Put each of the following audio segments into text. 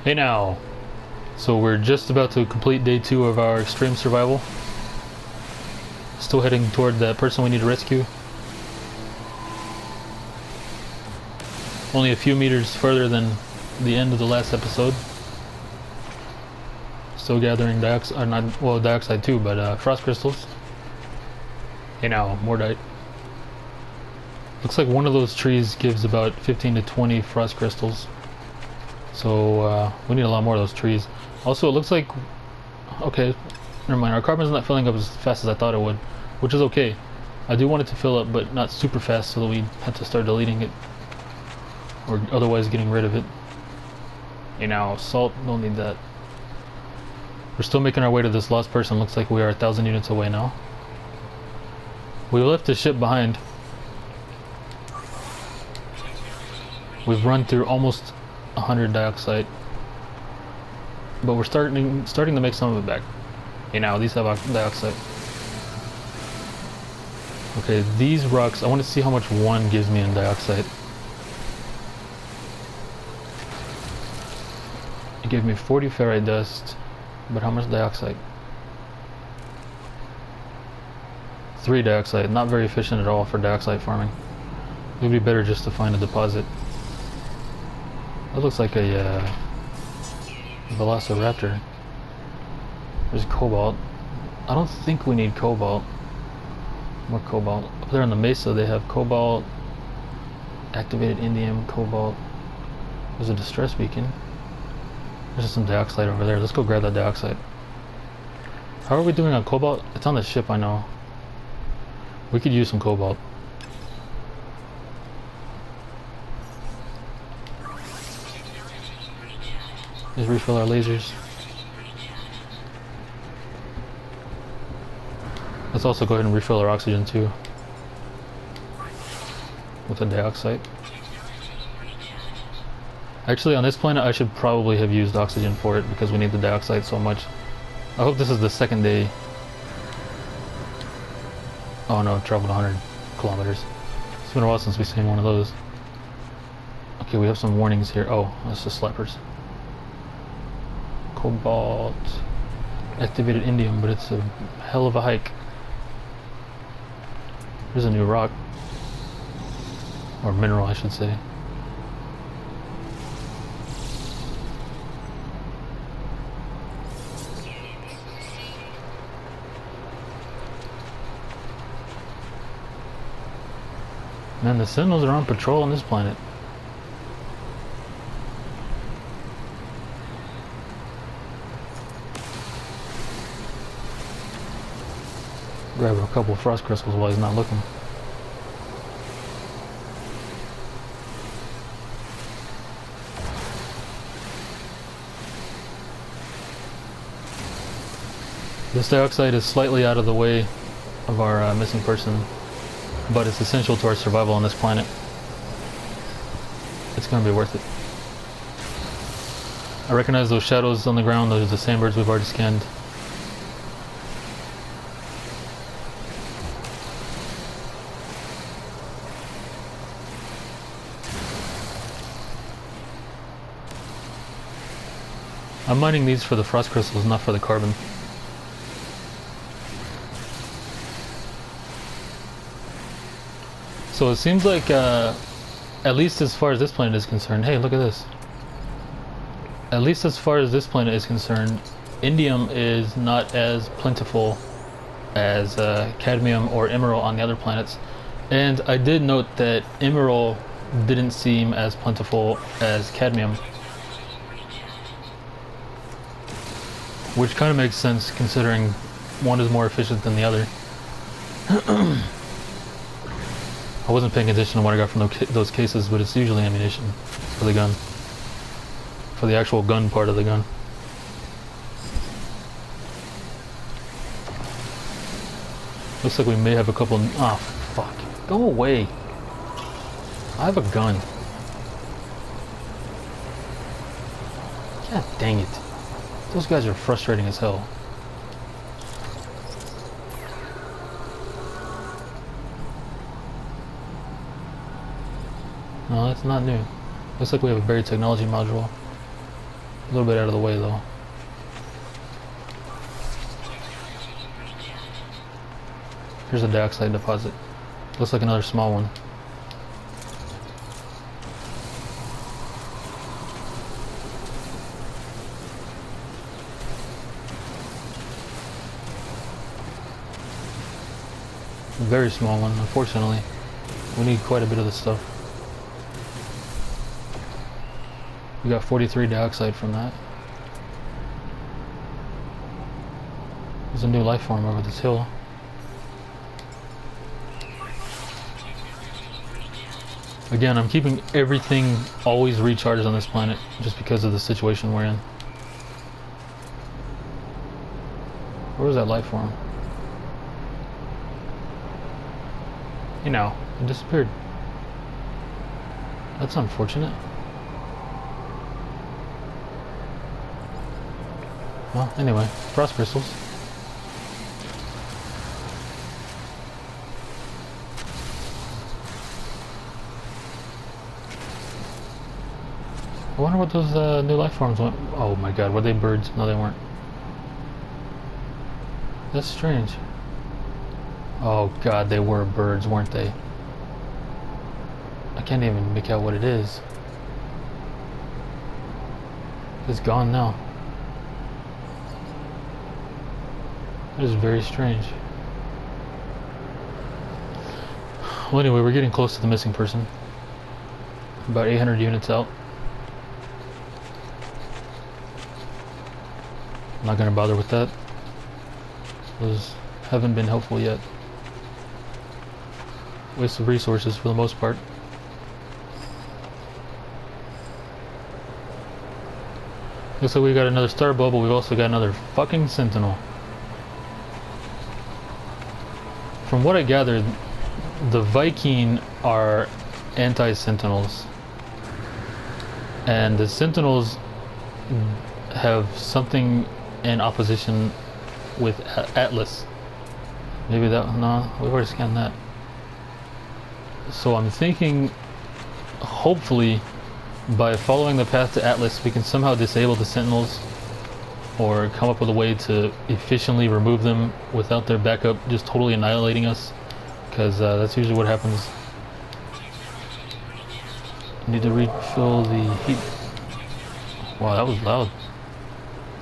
Hey now! So we're just about to complete day 2 of our extreme survival. Still heading toward that person we need to rescue. Only a few meters further than the end of the last episode. Still gathering dioxide, not, well, dioxide too, but frost crystals. Hey now, Mordite. Looks like one of those trees gives about 15 to 20 frost crystals. So we need a lot more of those trees. Also, it looks like, okay, never mind, our carbon's not filling up as fast as I thought it would, which is okay. I do want it to fill up, but not super fast, so that we have to start deleting it, or otherwise getting rid of it. You know, salt, don't need that. We're still making our way to this lost person. Looks like we are 1,000 units away now. We left the ship behind. We've run through almost 100 dioxide, but we're starting to make some of it back. You know, these have dioxide. Okay, these rocks, I want to see how much one gives me in dioxide. It gave me 40 ferrite dust, but how much dioxide? 3 dioxide, not very efficient at all for dioxide farming. It would be better just to find a deposit. That looks like a velociraptor. There's cobalt. I don't think we need cobalt. More cobalt. Up there on the mesa they have cobalt, activated indium, cobalt. There's a distress beacon. There's some dioxide over there. Let's go grab that dioxide. How are we doing on cobalt? It's on the ship, I know. We could use some cobalt. Let's refill our lasers. Let's also go ahead and refill our oxygen too, with the dioxide. Actually, on this planet I should probably have used oxygen for it because we need the dioxide so much. I hope this is the second day. Oh no, I've traveled 100 kilometers. It's been a while since we've seen one of those. Okay, we have some warnings here. Oh, that's just slappers. Cobalt, activated indium, but it's a hell of a hike. There's a new rock, or mineral I should say. Man, the Sentinels are on patrol on this planet. Grab a couple of frost crystals while he's not looking. This dioxide is slightly out of the way of our missing person, but it's essential to our survival on this planet. It's going to be worth it. I recognize those shadows on the ground. Those are the sandbirds we've already scanned. I'm mining these for the frost crystals, not for the carbon. So it seems like, at least as far as this planet is concerned, hey, look at this. At least as far as this planet is concerned, indium is not as plentiful as cadmium or emerald on the other planets. And I did note that emerald didn't seem as plentiful as cadmium. Which kind of makes sense considering one is more efficient than the other. I wasn't paying attention to what I got from those cases, but it's usually ammunition for the gun. For the actual gun part of the gun. Looks like we may have a couple... Ah, fuck. Go away. I have a gun. God dang it. Those guys are frustrating as hell. No, that's not new. Looks like we have a buried technology module. A little bit out of the way though. Here's a dioxide deposit. Looks like another small one. Very small one, unfortunately. We need quite a bit of this stuff. We got 43 dioxide from that. There's a new life form over this hill. Again, I'm keeping everything always recharged on this planet just because of the situation we're in. Where was that life form? You know, it disappeared. That's unfortunate. Well, anyway, frost crystals. I wonder what those new life forms went. Oh my god, were they birds? No, they weren't. That's strange. Oh god, they were birds, weren't they? I can't even make out what it is. It's gone now. That is very strange. Well, anyway, we're getting close to the missing person. About 800 units out. I'm not gonna bother with that. Those haven't been helpful yet. Waste of resources for the most part. Looks like we got another star bubble. We've also got another fucking sentinel. From what I gathered, the Viking are anti-sentinels, and the sentinels have something in opposition with Atlas. Maybe that, no, we've already scanned that. So I'm thinking, hopefully, by following the path to Atlas, we can somehow disable the sentinels, or come up with a way to efficiently remove them without their backup just totally annihilating us, because that's usually what happens. Need to refill the heat. Wow, that was loud.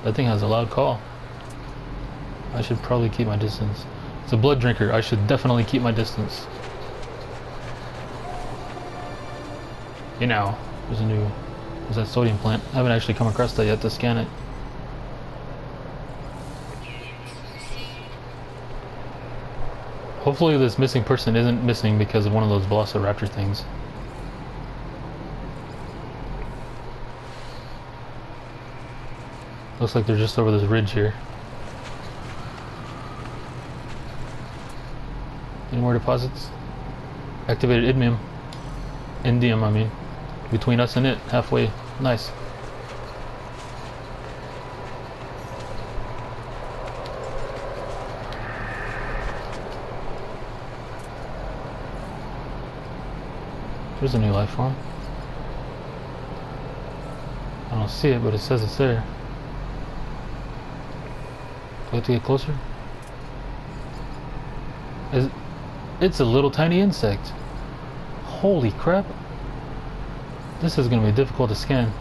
That thing has a loud call. I should probably keep my distance. It's a blood drinker. I should definitely keep my distance. You know, there's a new... There's that sodium plant. I haven't actually come across that yet to scan it. Hopefully this missing person isn't missing because of one of those Velociraptor things. Looks like they're just over this ridge here. Any more deposits? Activated Indium. Indium, I mean. Between us and it, halfway. Nice. There's a new life form. I don't see it, but it says it's there. Do I have to get closer? It's a little tiny insect. Holy crap. This is going to be difficult to scan.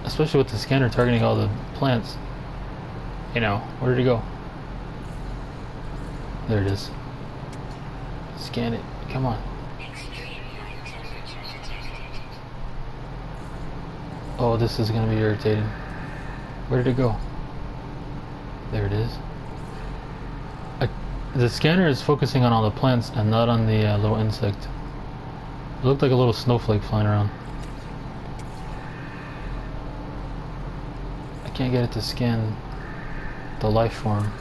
Especially with the scanner targeting all the plants. You know, where did it go? There it is. Scan it. Come on. Oh, this is going to be irritating. Where did it go? There it is. The scanner is focusing on all the plants and not on the little insect. It looked like a little snowflake flying around. I can't get it to scan the life form.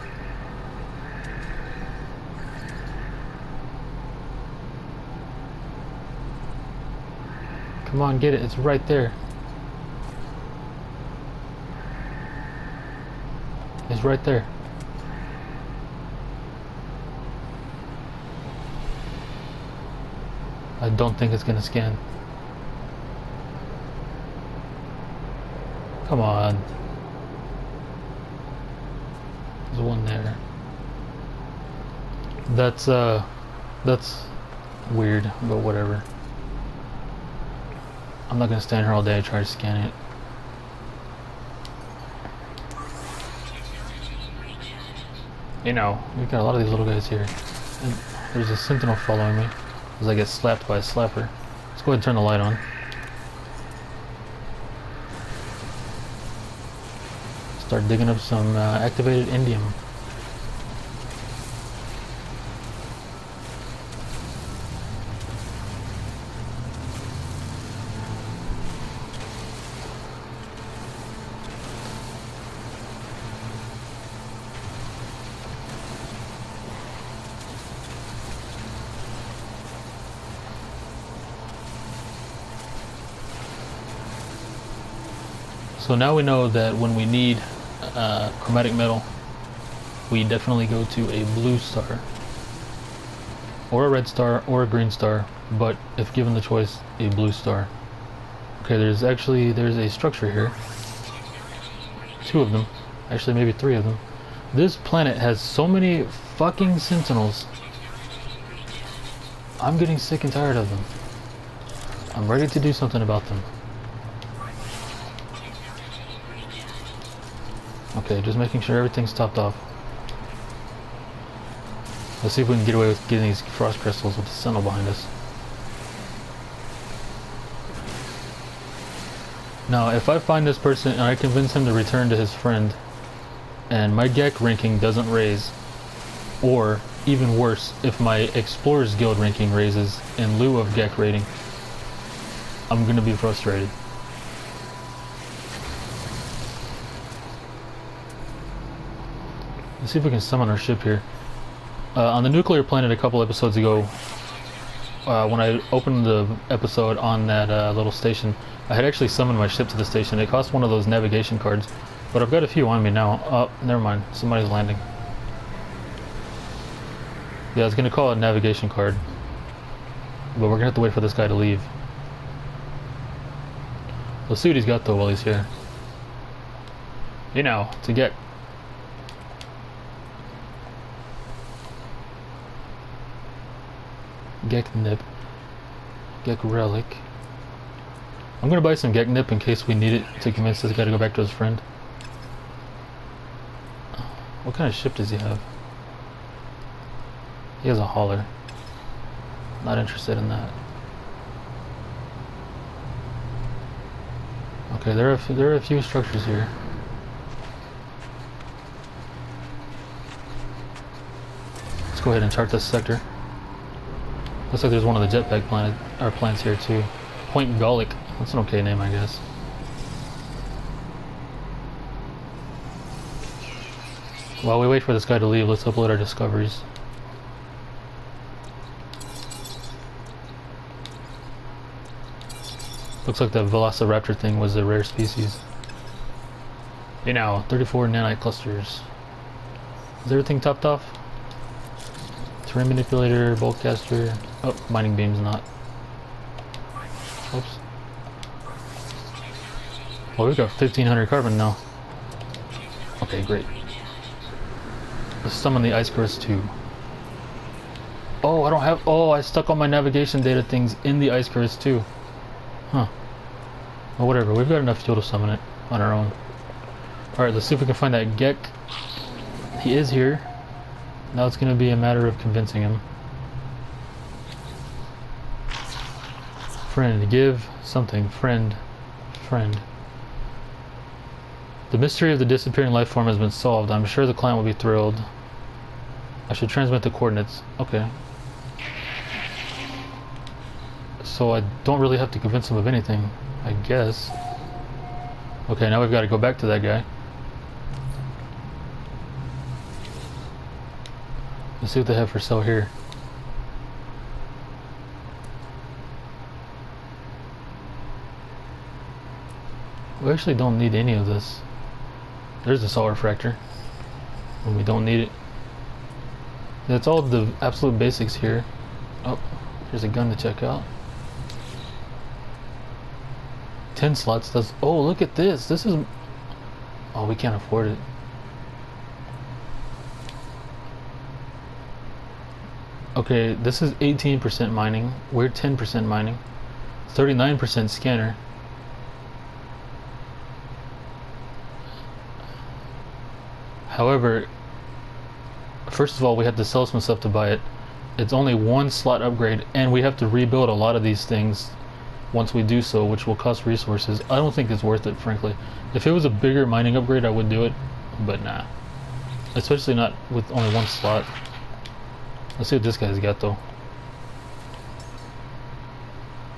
Come on, get it. It's right there. It's right there. I don't think it's gonna scan. Come on. There's one there. That's weird, but whatever. I'm not gonna stand here all day and try to scan it. You know, we've got a lot of these little guys here. And there's a sentinel following me as I get slapped by a slapper. Let's go ahead and turn the light on. Start digging up some activated indium. So now we know that when we need chromatic metal, we definitely go to a blue star, or a red star, or a green star, but if given the choice, a blue star. Okay, there's a structure here. 2 of them. Actually, maybe 3 of them. This planet has so many fucking sentinels. I'm getting sick and tired of them. I'm ready to do something about them. Okay, just making sure everything's topped off. Let's see if we can get away with getting these frost crystals with the sentinel behind us. Now, if I find this person and I convince him to return to his friend, and my GEC ranking doesn't raise, or even worse, if my Explorers Guild ranking raises in lieu of GEC rating, I'm gonna be frustrated. Let's see if we can summon our ship here. On the nuclear planet a couple episodes ago, when I opened the episode on that little station, I had actually summoned my ship to the station. It cost one of those navigation cards, but I've got a few on me now. Oh, never mind. Somebody's landing. Yeah, I was going to call it a navigation card, but we're going to have to wait for this guy to leave. Let's see what he's got though while he's here. You know, to get... GEC nip. GEC relic. I'm gonna buy some GEC nip in case we need it to convince this guy to go back to his friend. What kind of ship does he have? He has a hauler. Not interested in that. Okay, there are a few structures here. Let's go ahead and chart this sector. Looks like there's one of the jetpack plants here too. Point Gallic. That's an okay name, I guess. While we wait for this guy to leave, let's upload our discoveries. Looks like that Velociraptor thing was a rare species. You know, 34 nanite clusters. Is everything topped off? Terrain manipulator, bolt caster. Oh, mining beam's not. Oops. Well, we've got 1500 carbon now. Okay, great. Let's summon the Icarus 2. Oh, I don't have... Oh, I stuck all my navigation data things in the Icarus 2. Huh. Well, whatever. We've got enough fuel to summon it on our own. Alright, let's see if we can find that GEC. He is here. Now it's going to be a matter of convincing him. Friend, give something. Friend. Friend. The mystery of the disappearing life form has been solved. I'm sure the client will be thrilled. I should transmit the coordinates. Okay. So I don't really have to convince him of anything, I guess. Okay, now we've got to go back to that guy. Let's see what they have for sale here. We actually don't need any of this. There's the solar refractor when we don't need it. That's all the absolute basics here. Oh, here's a gun to check out. 10 slots does... Oh, look at this. This is... Oh, we can't afford it. Okay, this is 18% mining. We're 10% mining. 39% scanner. However, first of all, we have to sell some stuff to buy it. It's only one slot upgrade, and we have to rebuild a lot of these things once we do so, which will cost resources. I don't think it's worth it, frankly. If it was a bigger mining upgrade, I would do it, but nah. Especially not with only one slot. Let's see what this guy's got, though.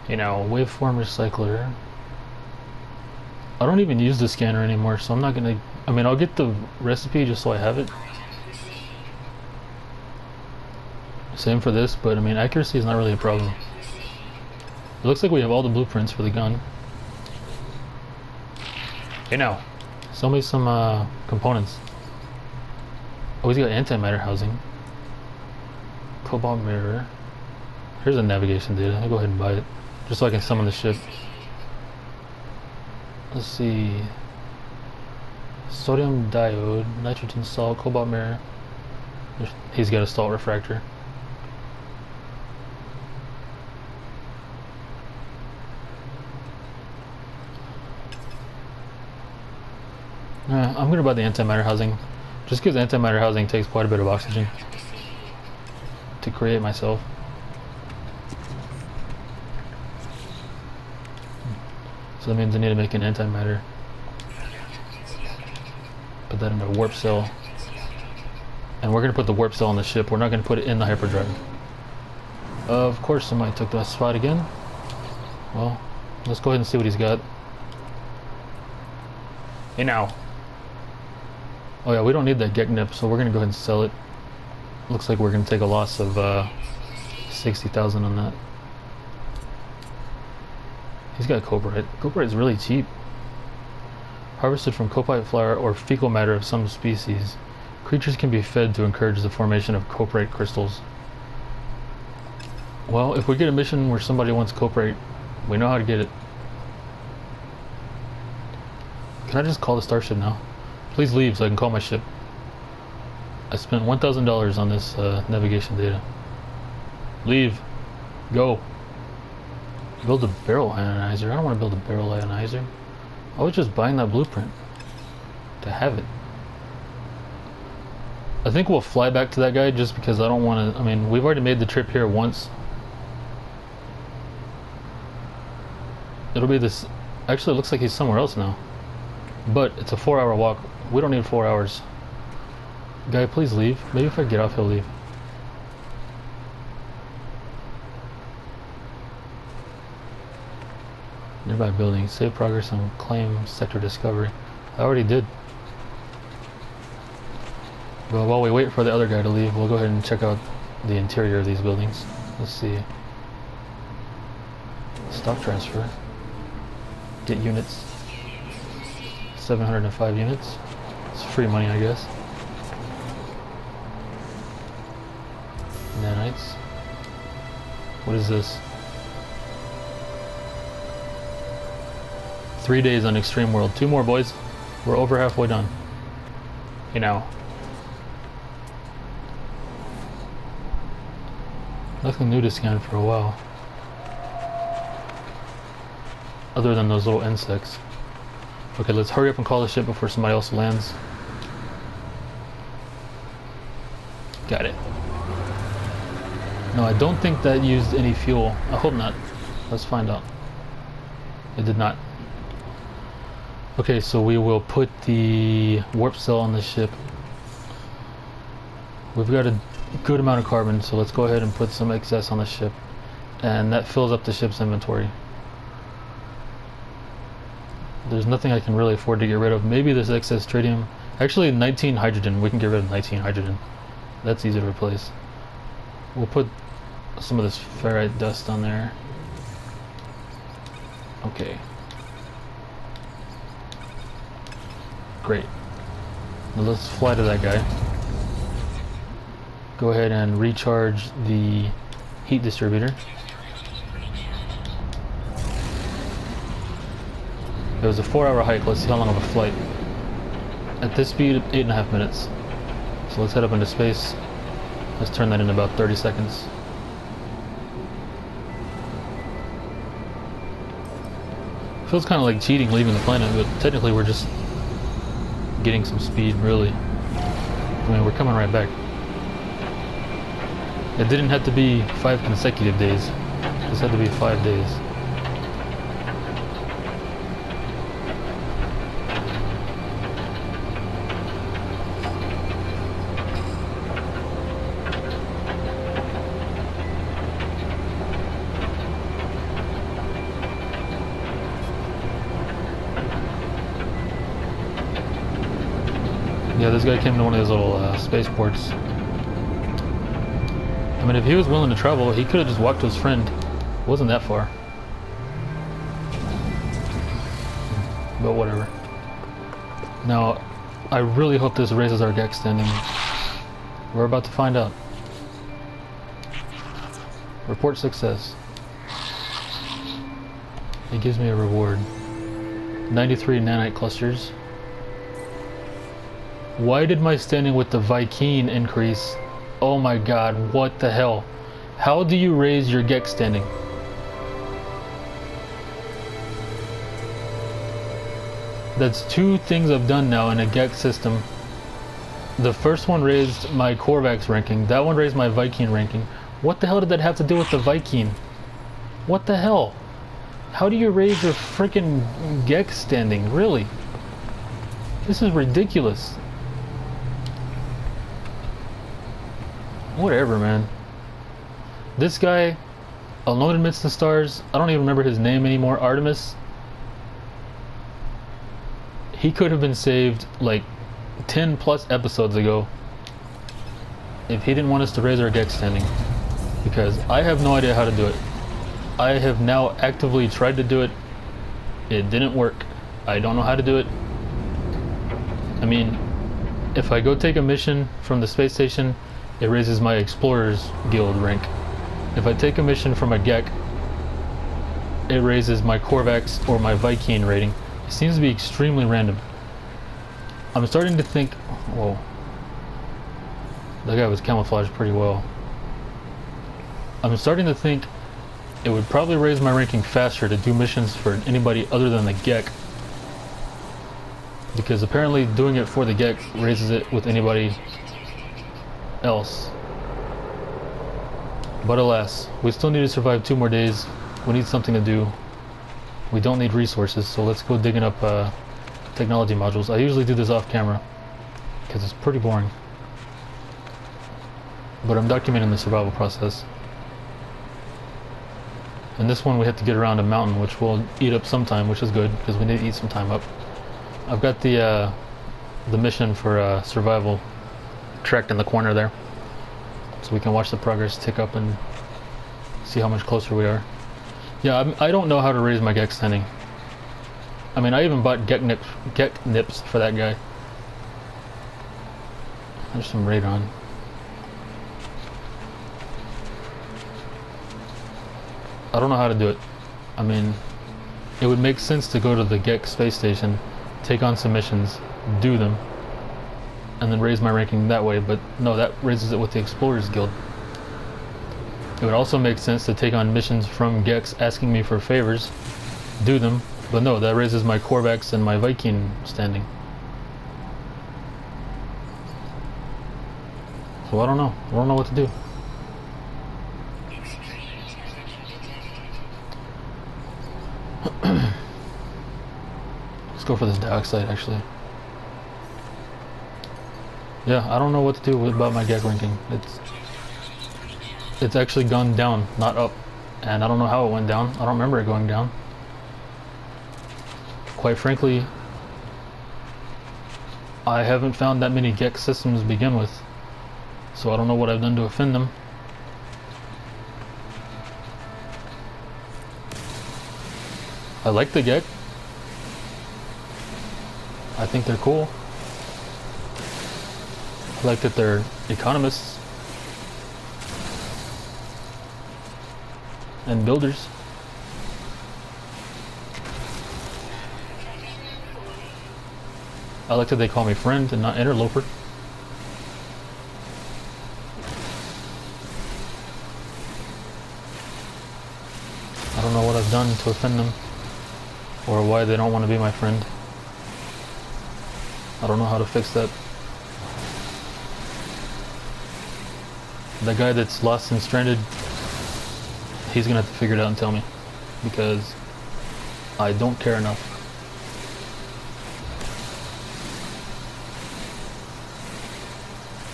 You know, waveform recycler. I don't even use the scanner anymore, so I'm not gonna... I mean, I'll get the recipe just so I have it. Same for this, but I mean, accuracy is not really a problem. It looks like we have all the blueprints for the gun. You know, sell me some components. Oh, he's got antimatter housing. Cobalt mirror. Here's the navigation data. I'll go ahead and buy it, just so I can summon the ship. Let's see. Sodium diode, nitrogen salt, cobalt mirror. He's got a salt refractor. I'm gonna buy the antimatter housing, just because antimatter housing takes quite a bit of oxygen to create myself. So that means I need to make an antimatter. Put that in a warp cell. And we're going to put the warp cell on the ship. We're not going to put it in the hyperdrive. Of course somebody took that spot again. Well, let's go ahead and see what he's got. Hey now. Oh yeah, we don't need that Geknip, so we're going to go ahead and sell it. Looks like we're going to take a loss of 60,000 on that. He's got Coprite. Coprite is really cheap. Harvested from Coprite flower or fecal matter of some species. Creatures can be fed to encourage the formation of Coprite crystals. Well, if we get a mission where somebody wants Coprite, we know how to get it. Can I just call the starship now? Please leave so I can call my ship. I spent $1,000 on this navigation data. Leave. Go. Build a barrel ionizer. I don't want to build a barrel ionizer. I was just buying that blueprint to have it. I think we'll fly back to that guy just because I don't want to... I mean, we've already made the trip here once. It'll be this... Actually, it looks like he's somewhere else now. But it's a 4-hour walk. We don't need 4 hours. Guy, please leave. Maybe if I get off, he'll leave. Nearby building. Save progress on claim sector discovery. I already did. But while we wait for the other guy to leave, we'll go ahead and check out the interior of these buildings. Let's see. Stock transfer. Get units. 705 units. It's free money, I guess. Nanites. What is this? 3 days on Extreme World. 2 more, boys. We're over halfway done. You know. Nothing new to scan for a while. Other than those little insects. Okay, let's hurry up and call the ship before somebody else lands. Got it. No, I don't think that used any fuel. I hope not. Let's find out. It did not. Okay, so we will put the warp cell on the ship. We've got a good amount of carbon, so let's go ahead and put some excess on the ship. And that fills up the ship's inventory. There's nothing I can really afford to get rid of. Maybe this excess tritium. Actually, 19 hydrogen. We can get rid of 19 hydrogen. That's easy to replace. We'll put some of this ferrite dust on there. Okay. Great. Now let's fly to that guy. Go ahead and recharge the heat distributor. It was a 4-hour hike. Let's see how long of a flight. At this speed, 8.5 minutes. So let's head up into space. Let's turn that in about 30 seconds. Feels kind of like cheating leaving the planet, but technically we're just getting some speed, really. I mean, we're coming right back. It didn't have to be 5 consecutive days. This had to be 5 days. Yeah, this guy came to one of those little spaceports. I mean, if he was willing to travel, he could have just walked to his friend. It wasn't that far. But whatever. Now, I really hope this raises our GEC standing. We're about to find out. Report success. It gives me a reward. 93 nanite clusters. Why did my standing with the Vy'keen increase? Oh my god, what the hell? How do you raise your GEC standing? That's 2 things I've done now in a GEC system. The first one raised my Korvax ranking. That one raised my Vy'keen ranking. What the hell did that have to do with the Vy'keen? What the hell? How do you raise your freaking GEC standing? Really? This is ridiculous. Whatever, man. This guy, Alone Amidst the Stars, I don't even remember his name anymore, Artemis. He could have been saved like 10 plus episodes ago if he didn't want us to raise our GEC standing. Because I have no idea how to do it. I have now actively tried to do it. It didn't work. I don't know how to do it. I mean, if I go take a mission from the space station, it raises my Explorers Guild rank. If I take a mission from a GEC, it raises my Korvax or my Vy'keen rating. It seems to be extremely random. I'm starting to think, whoa, that guy was camouflaged pretty well. I'm starting to think it would probably raise my ranking faster to do missions for anybody other than the GEC. Because apparently doing it for the GEC raises it with anybody else. But alas, we still need to survive 2 more days. We need something to do. We don't need resources, so let's go digging up technology modules. I usually do this off camera because it's pretty boring. But I'm documenting the survival process. And this one we have to get around a mountain, which will eat up some time, which is good because we need to eat some time up. I've got the mission for survival tracked in the corner there, so we can watch the progress tick up and see how much closer we are. Yeah, I don't know how to raise my GEC standing. I mean, I even bought GEC nips for that guy. There's some radon. I don't know how to do it. I mean, it would make sense to go to the GEC space station, take on some missions, do them, and then raise my ranking that way, but no, that raises it with the Explorers Guild. It would also make sense to take on missions from GECs asking me for favors, do them, but no, that raises my Korvax and my Vy'keen standing. So I don't know what to do. Let's go for this dioxide actually. Yeah, I don't know what to do about my GEC ranking. It's actually gone down, not up. And I don't know how it went down. I don't remember it going down. Quite frankly, I haven't found that many GEC systems to begin with. So I don't know what I've done to offend them. I like the GEC. I think they're cool. I like that they're economists and builders. I like that they call me friend and not interloper. I don't know what I've done to offend them, or why they don't want to be my friend. I don't know how to fix that. The guy that's lost and stranded, he's gonna have to figure it out and tell me, because I don't care enough.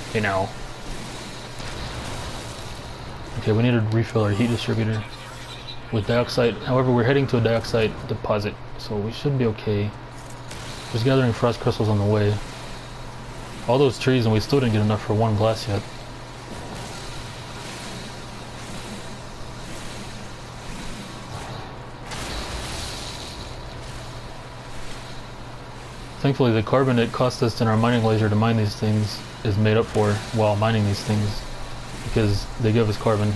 Okay, now. Okay, we need to refill our heat distributor with dioxide. However, we're heading to a dioxide deposit, so we should be okay. There's gathering frost crystals on the way. All those trees, and we still didn't get enough for one glass yet. Thankfully, the carbon it cost us in our mining laser to mine these things is made up for while mining these things, because they give us carbon.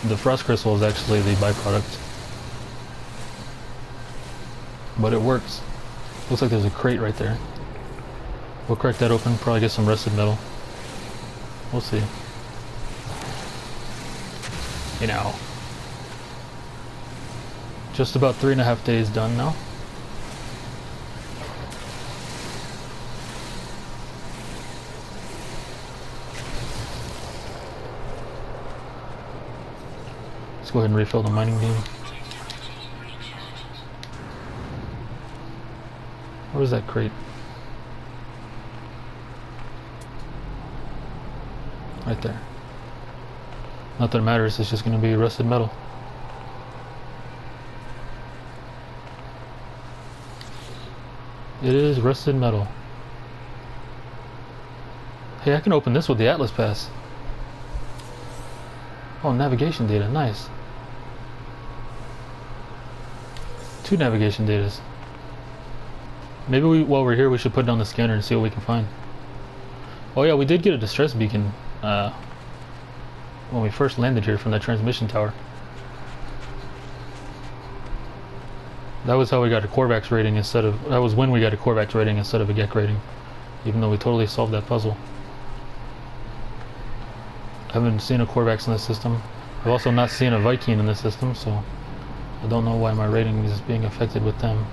The frost crystal is actually the byproduct, but it works. Looks like there's a crate right there. We'll crack that open, probably get some rusted metal. We'll see. You know, just about 3.5 days done now. Let's go ahead and refill the mining beam. What is that crate? Right there. Not that it matters, it's just going to be rusted metal. It is rusted metal. Hey, I can open this with the Atlas Pass. Oh, navigation data, nice. 2 navigation datas. Maybe while we're here, we should put down the scanner and see what we can find. Oh yeah, we did get a distress beacon when we first landed here from the transmission tower. That was how we got a Korvax rating instead of... That was when we got a Korvax rating instead of a GEC rating. Even though we totally solved that puzzle. I haven't seen a Korvax in this system. I've also not seen a Viking in this system, so I don't know why my rating is being affected with them.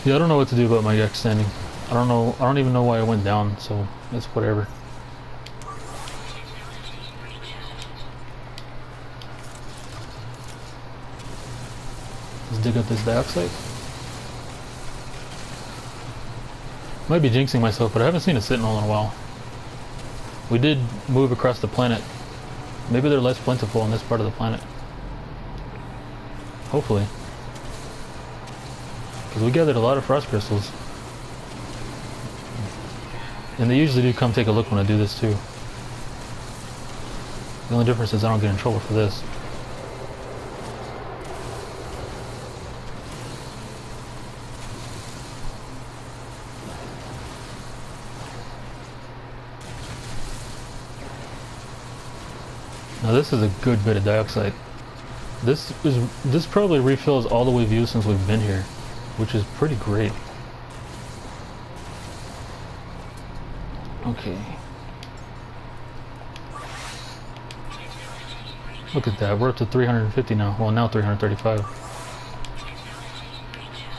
Yeah, I don't know what to do about my GEC standing. I don't even know why it went down, so it's whatever. Let's dig up this dioxide. Might be jinxing myself, but I haven't seen a Sentinel in a while. We did move across the planet. Maybe they're less plentiful on this part of the planet. Hopefully. Because we gathered a lot of frost crystals. And they usually do come take a look when I do this too. The only difference is I don't get in trouble for this. Now this is a good bit of dioxide. This probably refills all the way views since we've been here, which is pretty great. Okay. Look at that, we're up to 350 now. Well, now 335.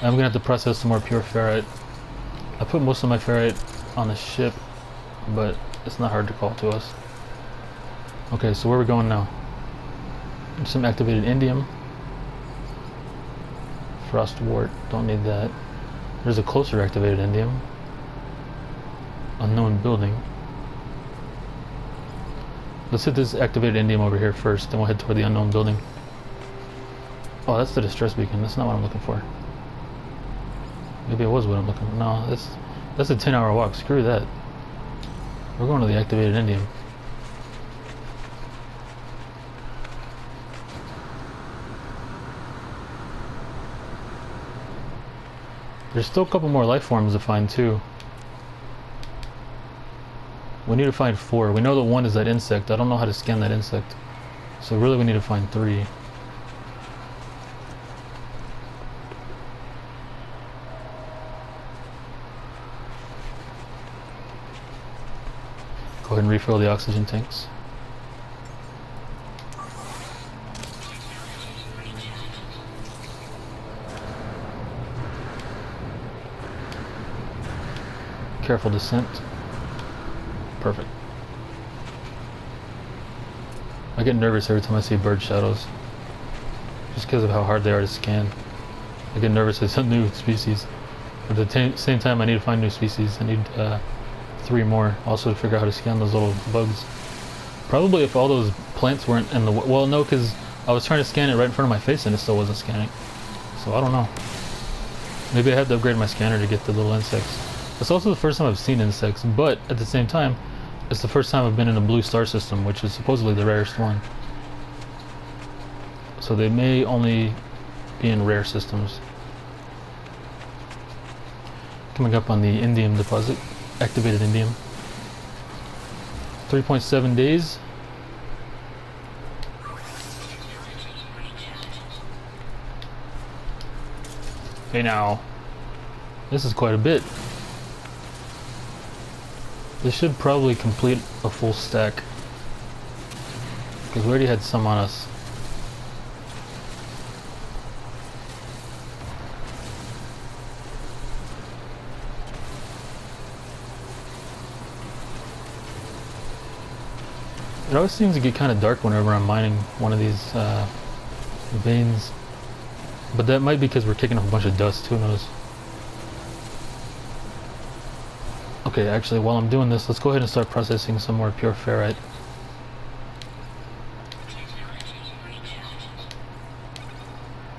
I'm gonna have to process some more pure ferrite. I put most of my ferrite on the ship, but it's not hard to call to us. Okay, so where are we going now? Some activated indium. Frost wart, don't need that. There's a closer activated indium. Unknown building. Let's hit this activated indium over here first, then we'll head toward the unknown building. Oh, that's the distress beacon. That's not what I'm looking for. Maybe it was what I'm looking for. No, that's a 10-hour walk. Screw that. We're going to the activated indium. There's still a couple more life forms to find too. We need to find 4. We know that 1 is that insect. I don't know how to scan that insect. So really we need to find 3. Go ahead and refill the oxygen tanks. Careful descent. Perfect. I get nervous every time I see bird shadows. Just because of how hard they are to scan. I get nervous as a new species. But at the same time I need to find new species. I need 3 more also to figure out how to scan those little bugs. Probably if all those plants weren't in the... Well, no, because I was trying to scan it right in front of my face and it still wasn't scanning. So I don't know. Maybe I had to upgrade my scanner to get the little insects. It's also the first time I've seen insects, but at the same time, it's the first time I've been in a blue star system, which is supposedly the rarest one. So they may only be in rare systems. Coming up on the indium deposit, activated indium. 3.7 days. Okay, now, this is quite a bit. This should probably complete a full stack, because we already had some on us. It always seems to get kind of dark whenever I'm mining one of these veins, but that might be because we're kicking up a bunch of dust, who knows. Okay, actually, while I'm doing this, let's go ahead and start processing some more pure ferrite.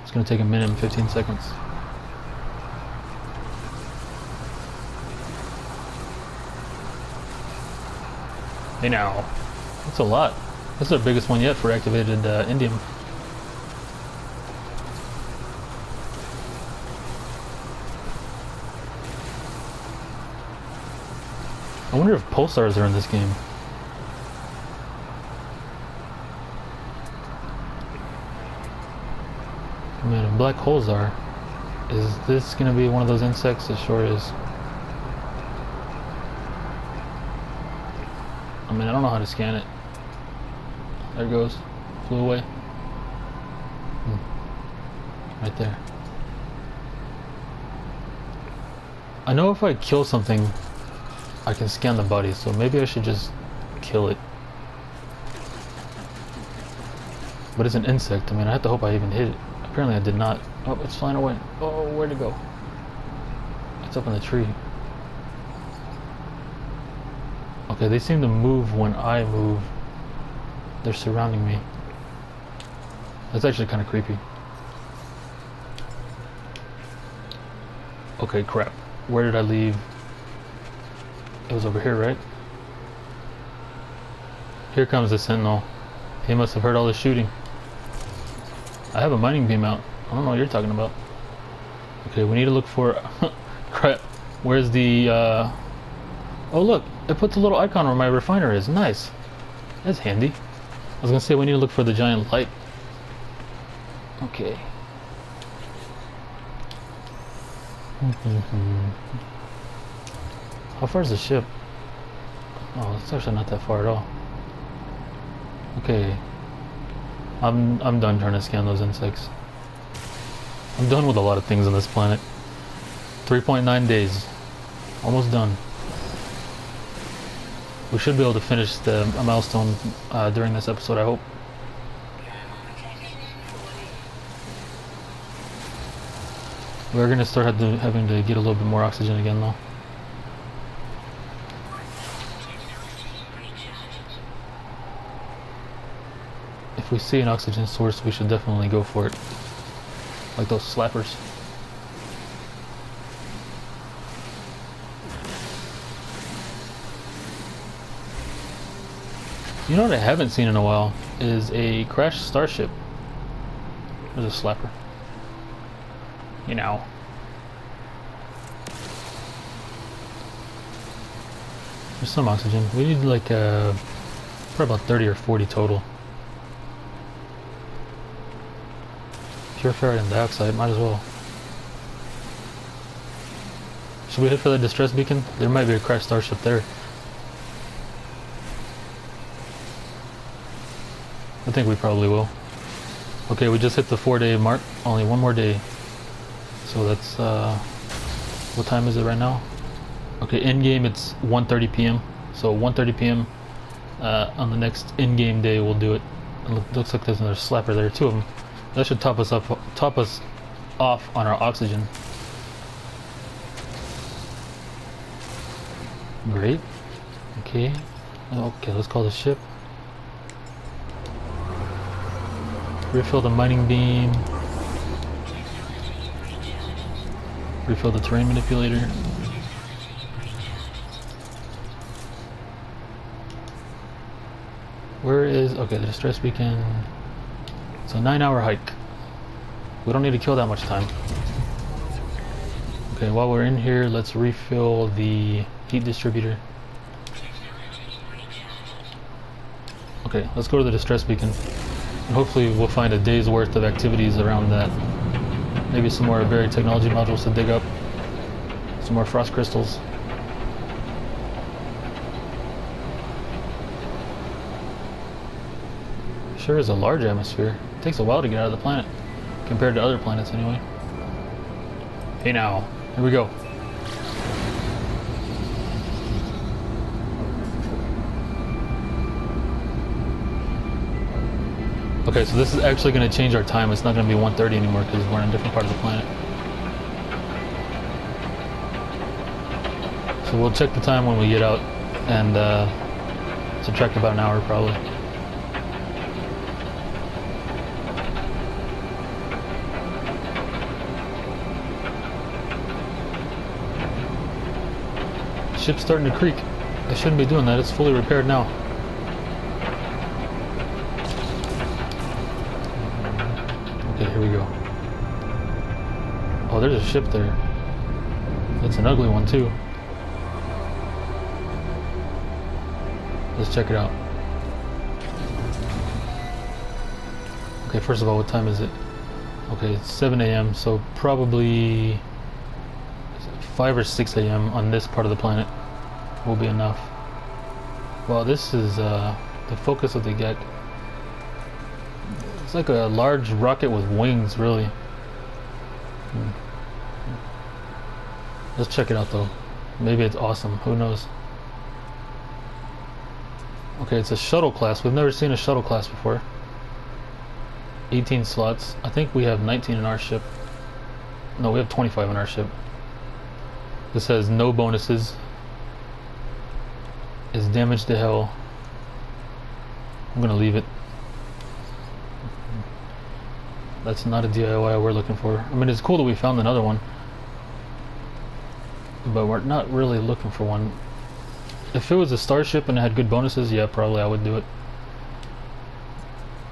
It's going to take a minute and 15 seconds. Hey now, that's a lot. That's our biggest one yet for activated indium. I wonder if pulsars are in this game. I mean, if black holes are, is this going to be one of those insects? It sure is. I mean, I don't know how to scan it. There it goes. Flew away. Right there. I know if I kill something, I can scan the body, so maybe I should just kill it. But it's an insect. I mean, I have to hope I even hit it. Apparently I did not. Oh, it's flying away. Oh, where'd it go? It's up in the tree. Okay, they seem to move when I move. They're surrounding me. That's actually kind of creepy. Okay, crap. Where did I leave? It was over here, right? Here comes the sentinel. He must have heard all the shooting. I have a mining beam out. I don't know what you're talking about. Okay, we need to look for... Crap. Where's the... Oh look, it put the little icon where my refiner is. Nice. That's handy. I was gonna say we need to look for the giant light. Okay. How far is the ship? Oh, it's actually not that far at all. Okay. I'm done trying to scan those insects. I'm done with a lot of things on this planet. 3.9 days. Almost done. We should be able to finish the milestone during this episode, I hope. We're gonna start having to get a little bit more oxygen again though. If we see an oxygen source, we should definitely go for it. Like those slappers. You know what I haven't seen in a while is a crashed starship. There's a slapper. You know. There's some oxygen. We need like probably about 30 or 40 total. Pure ferrite and dioxide, might as well. Should we head for the distress beacon? There might be a crashed starship there. I think we probably will. Okay, we just hit the 4-day mark. Only one more day. So that's, what time is it right now? Okay, in-game it's 1:30 p.m. So 1:30 p.m. On the next in-game day we'll do it. It looks like there's another slapper there, 2 of them. That should top us off on our oxygen. Great. Okay. Okay, let's call the ship. Refill the mining beam. Refill the terrain manipulator. Where is... okay, the distress beacon. It's a 9-hour hike. We don't need to kill that much time. Okay, while we're in here, let's refill the heat distributor. Okay, let's go to the distress beacon. And hopefully we'll find a day's worth of activities around that. Maybe some more buried technology modules to dig up. Some more frost crystals. Sure is a large atmosphere. It takes a while to get out of the planet. Compared to other planets anyway. Hey now, here we go. Okay, so this is actually going to change our time. It's not going to be 1:30 anymore because we're in a different part of the planet. So we'll check the time when we get out and subtract about an hour probably. Ship's starting to creak. They shouldn't be doing that. It's fully repaired now. Okay, here we go. Oh, there's a ship there. It's an ugly one too. Let's check it out. Okay, first of all, what time is it? Okay, it's 7 a.m. so probably 5 or 6 a.m. on this part of the planet will be enough. Well, this is the focus of the Gek. It's like a large rocket with wings, really. Let's check it out though. Maybe it's awesome, who knows. Okay, it's a shuttle class. We've never seen a shuttle class before. 18 slots. I think we have 19 in our ship. No, we have 25 in our ship. This has no bonuses. It's damaged to hell. I'm gonna leave it. That's not a DIY we're looking for. I mean, it's cool that we found another one, but we're not really looking for one. If it was a starship and it had good bonuses, yeah, probably I would do it.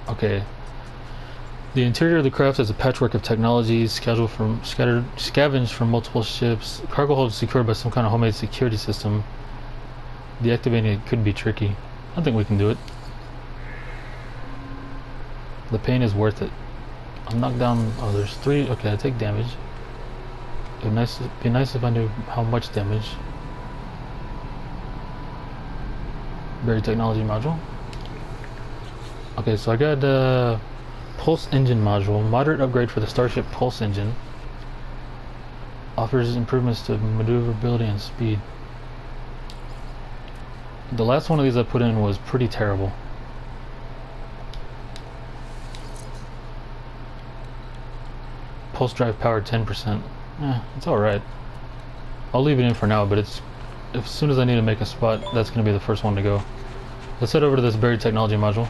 Okay. The interior of the craft is a patchwork of technologies scavenged from multiple ships. Cargo hold is secured by some kind of homemade security system. Deactivating it could be tricky. I think we can do it. The pain is worth it. I'm knocked down. Oh, there's 3. Okay, I take damage. It'd be nice if I knew how much damage. Buried technology module. Okay, so I got Pulse engine module. Moderate upgrade for the Starship Pulse engine. Offers improvements to maneuverability and speed. The last one of these I put in was pretty terrible. Pulse drive power 10%. It's alright. I'll leave it in for now, but as soon as I need to make a spot, that's going to be the first one to go. Let's head over to this buried technology module.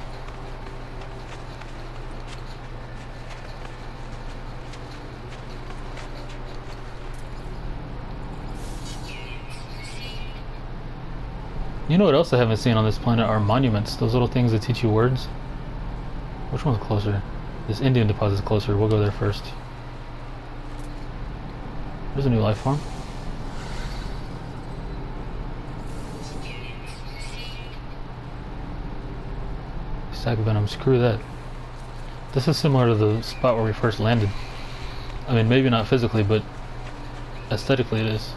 You know what else I haven't seen on this planet are monuments. Those little things that teach you words. Which one's closer? This Indian deposit's closer. We'll go there first. There's a new life form. Stack Venom, screw that. This is similar to the spot where we first landed. I mean, maybe not physically, but aesthetically it is.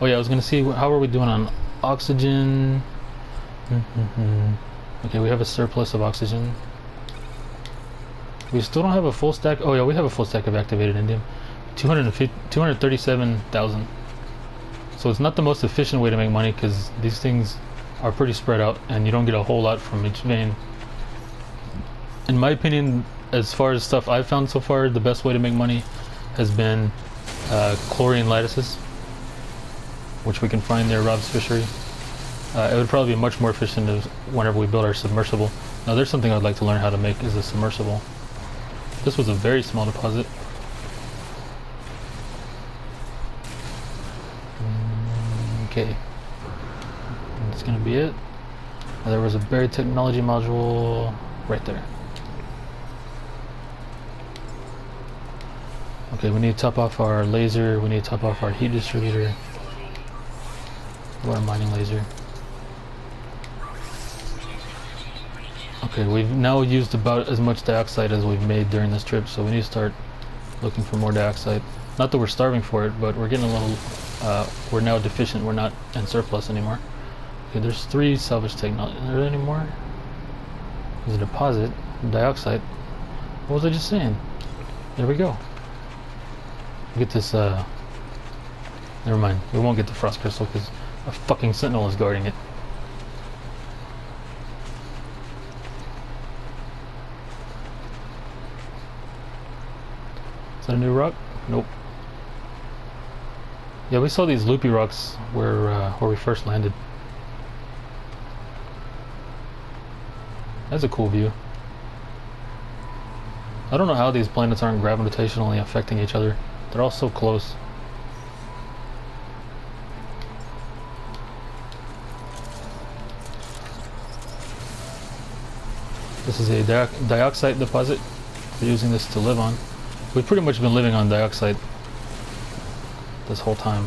Oh yeah, I was gonna see, how are we doing on oxygen? Okay, we have a surplus of oxygen. We still don't have a full stack. Oh yeah, we have a full stack of activated indium. 237,000. So it's not the most efficient way to make money because these things are pretty spread out and you don't get a whole lot from each vein. In my opinion, as far as stuff I've found so far, the best way to make money has been chlorine lattices, which we can find near Rob's Fishery. It would probably be much more efficient whenever we build our submersible. Now there's something I'd like to learn how to make, is a submersible. This was a very small deposit. Okay, that's gonna be it. There was a buried technology module right there. Okay, we need to top off our laser, we need to top off our heat distributor, or our mining laser. Okay, we've now used about as much dioxide as we've made during this trip, so we need to start looking for more dioxide. Not that we're starving for it, but we're getting a little, we're now deficient, we're not in surplus anymore. Okay, there's 3 salvage technology. Are there any more? There's a deposit, dioxide. What was I just saying? There we go. Get this, never mind. We won't get the frost crystal because a fucking sentinel is guarding it. Is that a new rock? Nope. Yeah, we saw these loopy rocks where we first landed. That's a cool view. I don't know how these planets aren't gravitationally affecting each other. They're all so close. This is a dioxide deposit. We're using this to live on. We've pretty much been living on dioxide this whole time.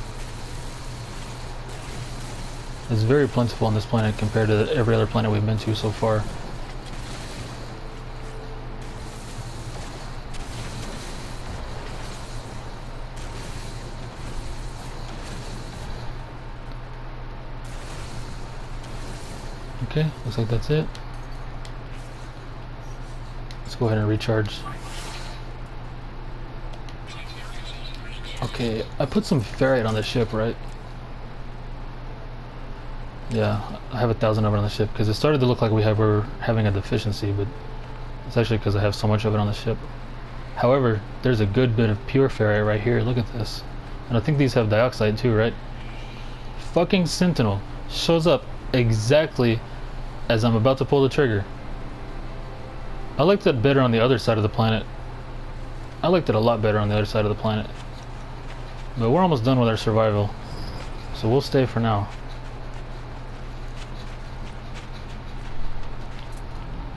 It's very plentiful on this planet compared to every other planet we've been to so far. Okay, looks like that's it. Let's go ahead and recharge. Okay, I put some ferrite on the ship, right? Yeah, I have 1,000 of it on the ship because it started to look like we're having a deficiency, but it's actually because I have so much of it on the ship. However, there's a good bit of pure ferrite right here. Look at this. And I think these have dioxide too, right? Fucking Sentinel shows up exactly as I'm about to pull the trigger. I liked it better on the other side of the planet. I liked it a lot better on the other side of the planet. But we're almost done with our survival, so we'll stay for now.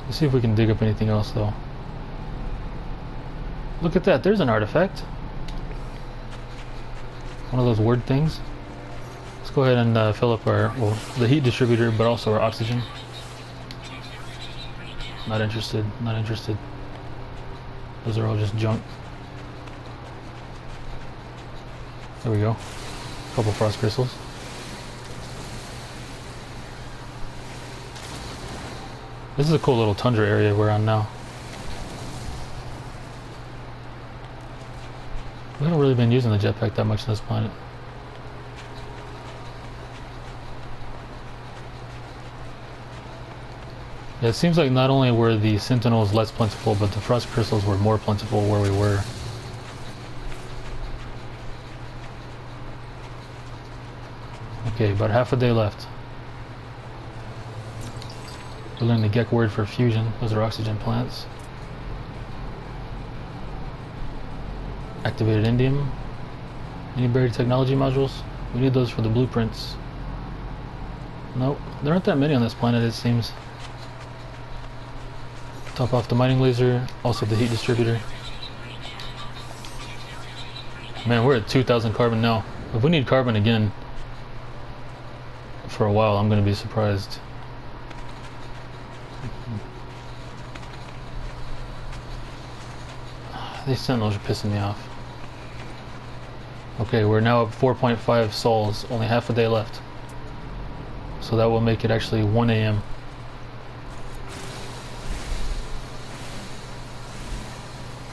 Let's see if we can dig up anything else though. Look at that, there's an artifact. One of those word things. Let's go ahead and fill up our, well, the heat distributor, but also our oxygen. Not interested, not interested. Those are all just junk. There we go. A couple frost crystals. This is a cool little tundra area we're on now. We haven't really been using the jetpack that much on this planet. Yeah, it seems like not only were the Sentinels less plentiful, but the frost crystals were more plentiful where we were. Okay, about half a day left. We learned the Gek word for fusion. Those are oxygen plants. Activated indium. Any buried technology modules? We need those for the blueprints. Nope, there aren't that many on this planet, it seems. Top off the mining laser, also the heat distributor. Man, we're at 2,000 carbon now. If we need carbon again for a while, I'm going to be surprised. These sentinels are pissing me off. Okay, we're now at 4.5 sols, only half a day left. So that will make it actually 1 a.m.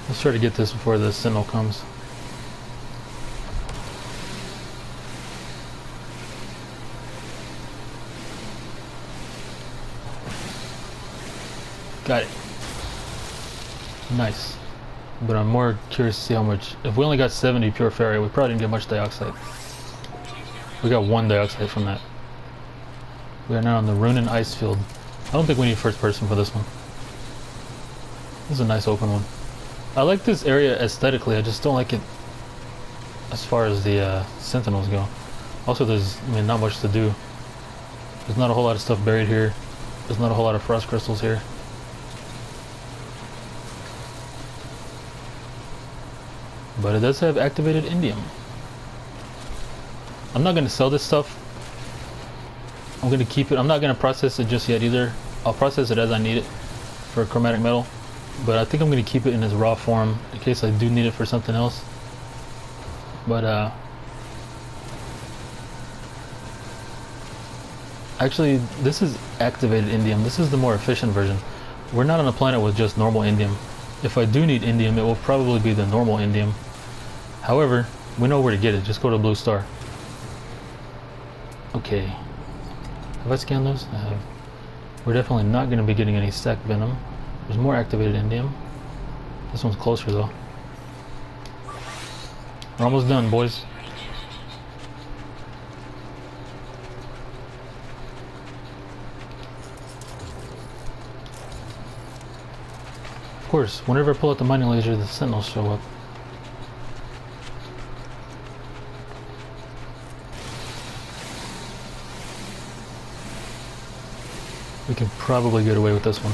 Let's try to get this before the sentinel comes. Got it. Nice. But I'm more curious to see how much. If we only got 70 pure ferrite, we probably didn't get much dioxide. We got 1 dioxide from that. We are now on the Runen ice field. I don't think we need first person for this one. This is a nice open one. I like this area aesthetically, I just don't like it as far as the sentinels go. Also, there's, I mean, not much to do. There's not a whole lot of stuff buried here. There's not a whole lot of frost crystals here. But it does have activated indium. I'm not going to sell this stuff. I'm going to keep it. I'm not going to process it just yet either. I'll process it as I need it for chromatic metal. But I think I'm going to keep it in its raw form in case I do need it for something else. But actually, this is activated indium. This is the more efficient version. We're not on a planet with just normal indium. If I do need indium, it will probably be the normal indium. However, we know where to get it. Just go to Blue Star. Okay. Have I scanned those? I have. We're definitely not going to be getting any sac venom. There's more activated indium. This one's closer though. We're almost done, boys. Of course, whenever I pull out the mining laser, the sentinels show up. We can probably get away with this one.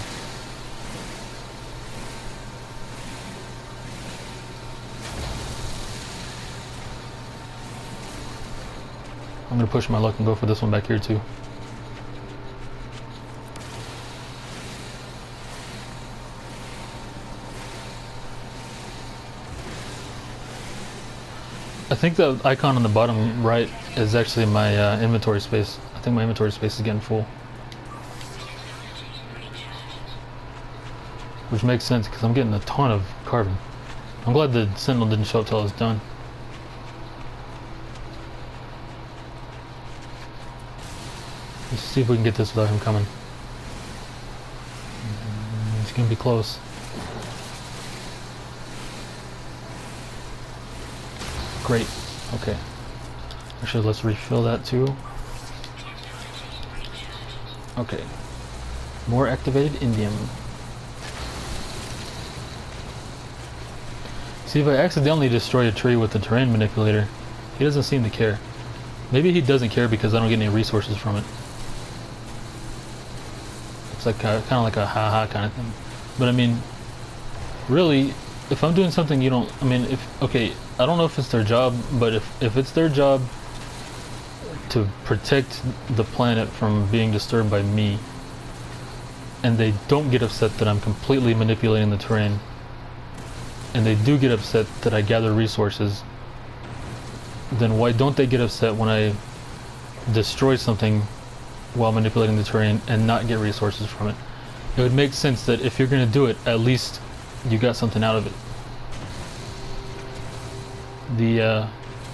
I'm gonna push my luck and go for this one back here too. I think the icon on the bottom right is actually my inventory space. I think my inventory space is getting full. Which makes sense because I'm getting a ton of carbon. I'm glad the sentinel didn't show up till I was done. Let's see if we can get this without him coming. It's gonna be close. Great. Okay. Actually, let's refill that too. Okay. More activated indium. See, if I accidentally destroy a tree with the terrain manipulator, he doesn't seem to care. Maybe he doesn't care because I don't get any resources from it. It's like kind of like a haha kind of thing. But I mean, really, if I'm doing something you don't, I mean, okay, I don't know if it's their job, but if it's their job to protect the planet from being disturbed by me, and they don't get upset that I'm completely manipulating the terrain, and they do get upset that I gather resources, then why don't they get upset when I destroy something while manipulating the terrain and not get resources from it? It would make sense that if you're going to do it, at least you got something out of it. The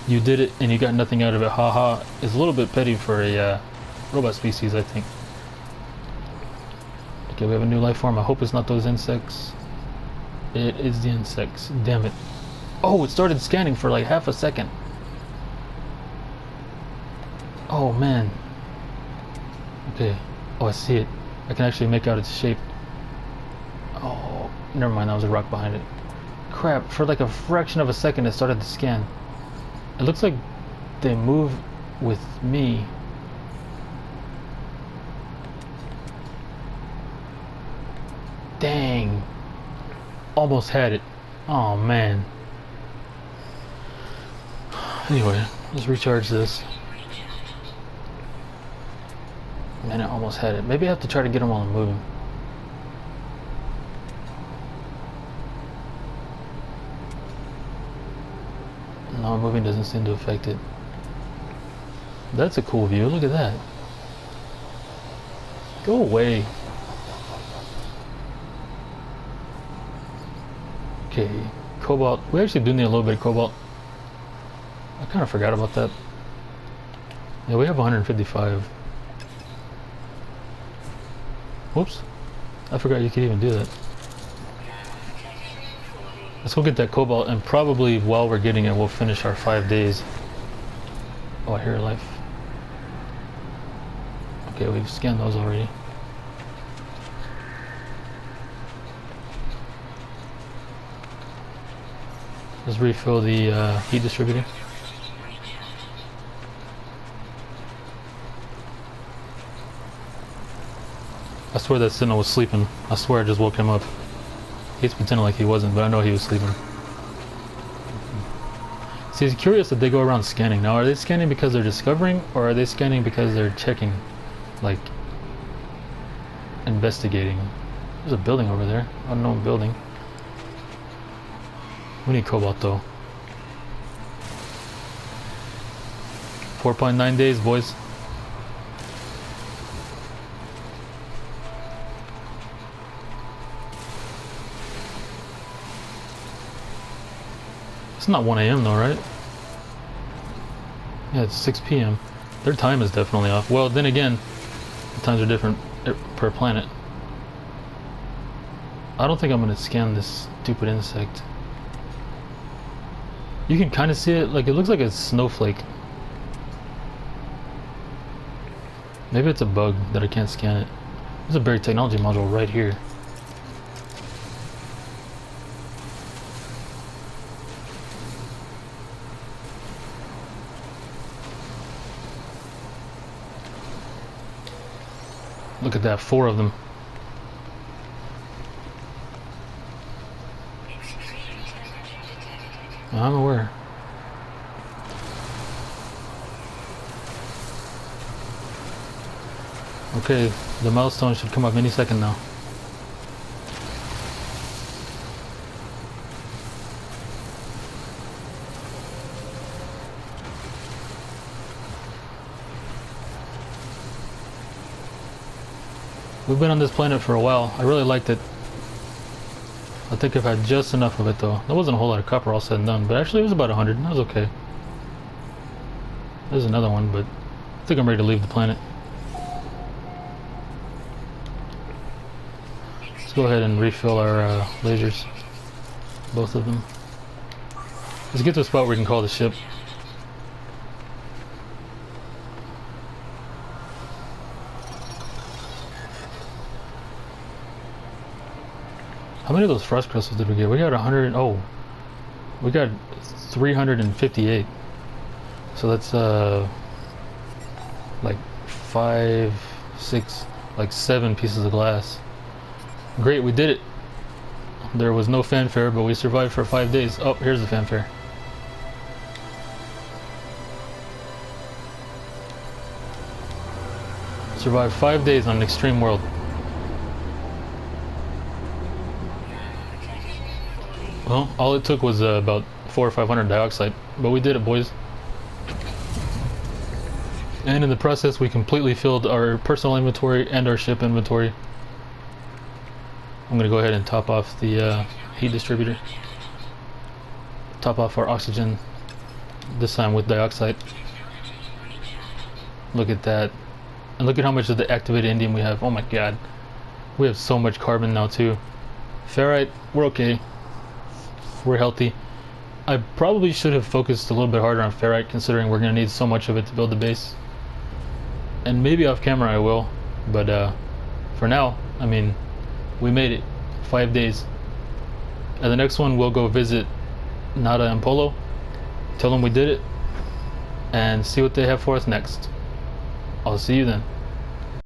you did it and you got nothing out of it, haha, is a little bit petty for a robot species, I think. Okay, we have a new life form. I hope it's not those insects. It is the insects. Damn it. Oh, it started scanning for like half a second. Oh, man. Okay. Oh, I see it. I can actually make out its shape. Oh, never mind. That was a rock behind it. Crap. For like a fraction of a second, it started to scan. It looks like they move with me. Dang. Almost had it. Oh man. Anyway, let's recharge this. Man, I almost had it. Maybe I have to try to get him while I'm moving. No, moving doesn't seem to affect it. That's a cool view. Look at that. Go away. Okay, cobalt. We actually do need a little bit of cobalt. I kind of forgot about that. Yeah, we have 155. Whoops. I forgot you could even do that. Let's go get that cobalt, and probably while we're getting it, we'll finish our 5 days. Oh, I hear life. Okay, we've scanned those already. Let's refill the heat distributor. I swear that Sentinel was sleeping. I swear I just woke him up. He's pretending like he wasn't, but I know he was sleeping. See, it's curious that they go around scanning. Now, are they scanning because they're discovering, or are they scanning because they're checking? Like, investigating. There's a building over there. Unknown building. We need cobalt, though. 4.9 days, boys. It's not 1 a.m. though, right? Yeah, it's 6 p.m. Their time is definitely off. Well, then again, the times are different per planet. I don't think I'm gonna scan this stupid insect. You can kind of see it, like it looks like a snowflake. Maybe it's a bug that I can't scan it. There's a buried technology module right here. Look at that, 4 of them. I'm aware. Okay, the milestone should come up any second now. We've been on this planet for a while. I really liked it. I think I've had just enough of it though. There wasn't a whole lot of copper all said and done, but actually it was about 100. That was okay. There's another one, but I think I'm ready to leave the planet. Let's go ahead and refill our lasers. Both of them. Let's get to a spot where we can call the ship. How many of those frost crystals did we get? We got 100. Oh, we got 358. So that's like 5, 6, like 7 pieces of glass. Great, we did it. There was no fanfare, but we survived for 5 days. Oh, here's the fanfare. Survived 5 days on an extreme world. Well, all it took was about 400 or 500 dioxide, but we did it, boys. And in the process, we completely filled our personal inventory and our ship inventory. I'm gonna go ahead and top off the heat distributor. Top off our oxygen, this time with dioxide. Look at that. And look at how much of the activated indium we have. Oh my god. We have so much carbon now too. Ferrite, we're okay. We're healthy. I probably should have focused a little bit harder on ferrite, considering we're going to need so much of it to build the base. And maybe off camera I will, but for now, I mean, we made it. 5 days. And the next one we'll go visit Nada and Polo, tell them we did it, and see what they have for us next. I'll see you then.